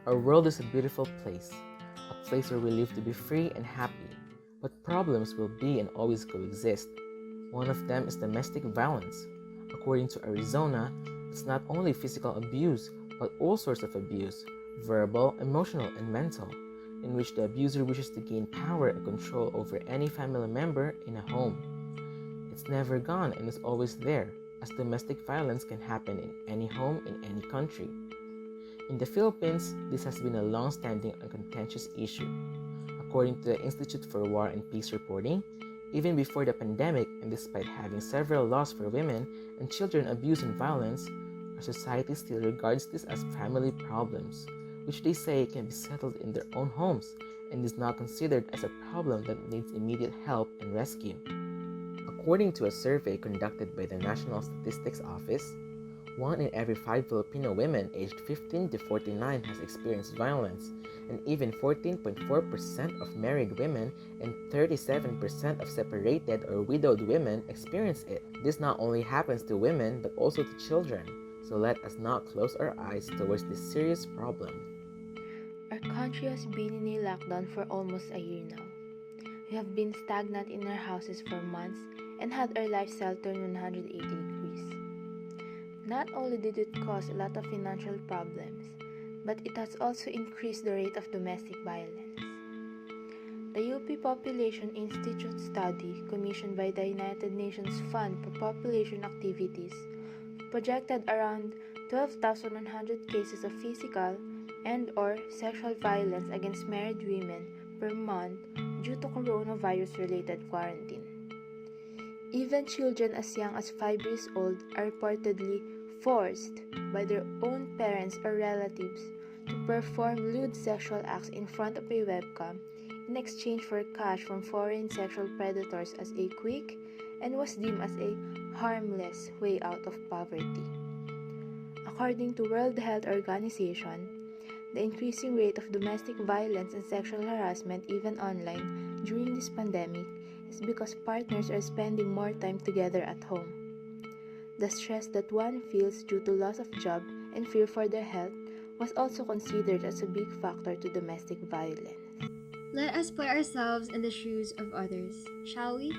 Our world is a beautiful place, a place where we live to be free and happy, but problems will be and always coexist. One of them is domestic violence. According to Arizona, it's not only physical abuse, but all sorts of abuse, verbal, emotional, and mental, in which the abuser wishes to gain power and control over any family member in a home. It's never gone and is always there, as domestic violence can happen in any home in any country. In the Philippines, this has been a long-standing and contentious issue. According to the Institute for War and Peace reporting, even before the pandemic and despite having several laws for women and children abuse and violence, our society still regards this as family problems, which they say can be settled in their own homes and is not considered as a problem that needs immediate help and rescue. According to a survey conducted by the National Statistics Office, 1 in every 5 Filipino women aged 15 to 49 has experienced violence, and even 14.4% of married women and 37% of separated or widowed women experience it. This not only happens to women but also to children, so let us not close our eyes towards this serious problem. Our country has been in a lockdown for almost a year now. We have been stagnant in our houses for months and had our lifestyle turned 180 degrees. Not only did it cause a lot of financial problems, but it has also increased the rate of domestic violence. The UP Population Institute study commissioned by the United Nations Fund for Population Activities projected around 12,100 cases of physical and/or sexual violence against married women per month due to coronavirus-related quarantine. Even children as young as 5 years old are reportedly forced by their own parents or relatives to perform lewd sexual acts in front of a webcam in exchange for cash from foreign sexual predators as a quick and was deemed as a harmless way out of poverty. According to World Health Organization, the increasing rate of domestic violence and sexual harassment even online during this pandemic is because partners are spending more time together at home. The stress that one feels due to loss of job and fear for their health was also considered as a big factor to domestic violence. Let us put ourselves in the shoes of others, shall we?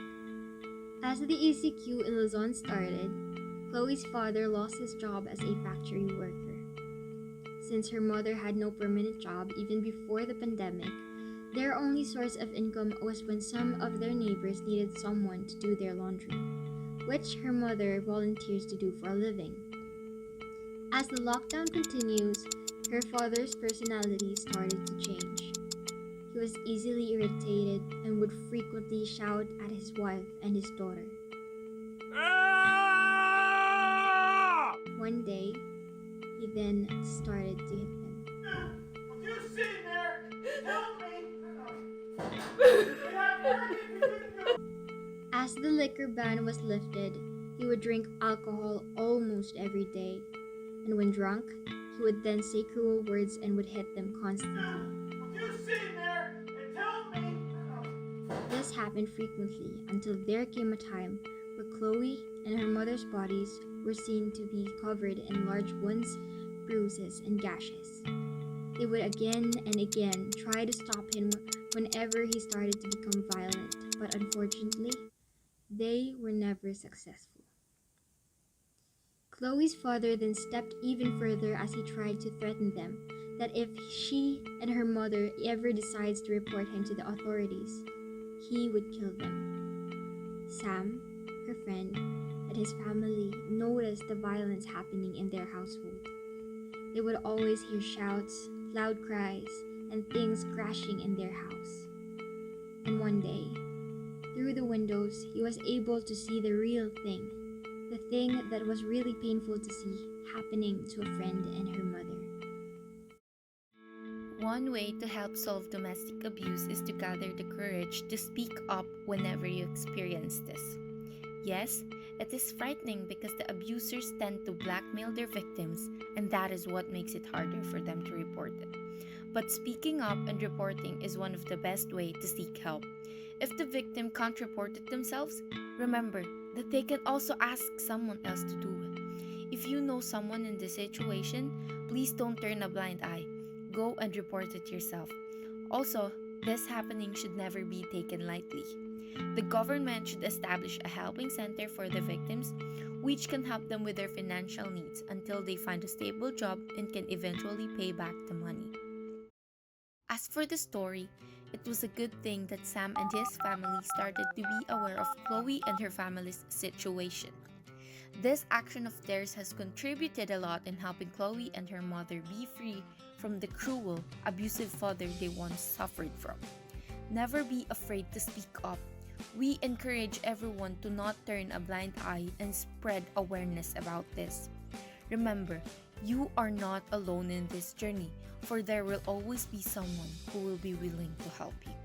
As the ECQ in Luzon started, Chloe's father lost his job as a factory worker. Since her mother had no permanent job even before the pandemic, their only source of income was when some of their neighbors needed someone to do their laundry, which her mother volunteers to do for a living. As the lockdown continues, her father's personality started to change. He was easily irritated and would frequently shout at his wife and his daughter. One day, he then started to hit them. What you see there? Tell me! As the liquor ban was lifted, he would drink alcohol almost every day, and when drunk, he would then say cruel words and would hit them constantly. What you see there? Tell me! This happened frequently until there came a time where Chloe and her mother's bodies were seen to be covered in large wounds, bruises, and gashes. They would again and again try to stop him whenever he started to become violent, but unfortunately, they were never successful. Chloe's father then stepped even further as he tried to threaten them that if she and her mother ever decides to report him to the authorities, he would kill them. Sam, her friend, and his family noticed the violence happening in their household. They would always hear shouts, loud cries, and things crashing in their house. And one day, through the windows, he was able to see the real thing, the thing that was really painful to see happening to a friend and her mother. One way to help solve domestic abuse is to gather the courage to speak up whenever you experience this. Yes, it is frightening because the abusers tend to blackmail their victims, and that is what makes it harder for them to report it. But speaking up and reporting is one of the best ways to seek help. If the victim can't report it themselves, remember that they can also ask someone else to do it. If you know someone in this situation, please don't turn a blind eye. go and report it yourself. Also, this happening should never be taken lightly. The government should establish a helping center for the victims, which can help them with their financial needs until they find a stable job and can eventually pay back the money. As for the story, it was a good thing that Sam and his family started to be aware of Chloe and her family's situation. This action of theirs has contributed a lot in helping Chloe and her mother be free from the cruel, abusive father they once suffered from. Never be afraid to speak up. We encourage everyone to not turn a blind eye and spread awareness about this. Remember, you are not alone in this journey, for there will always be someone who will be willing to help you.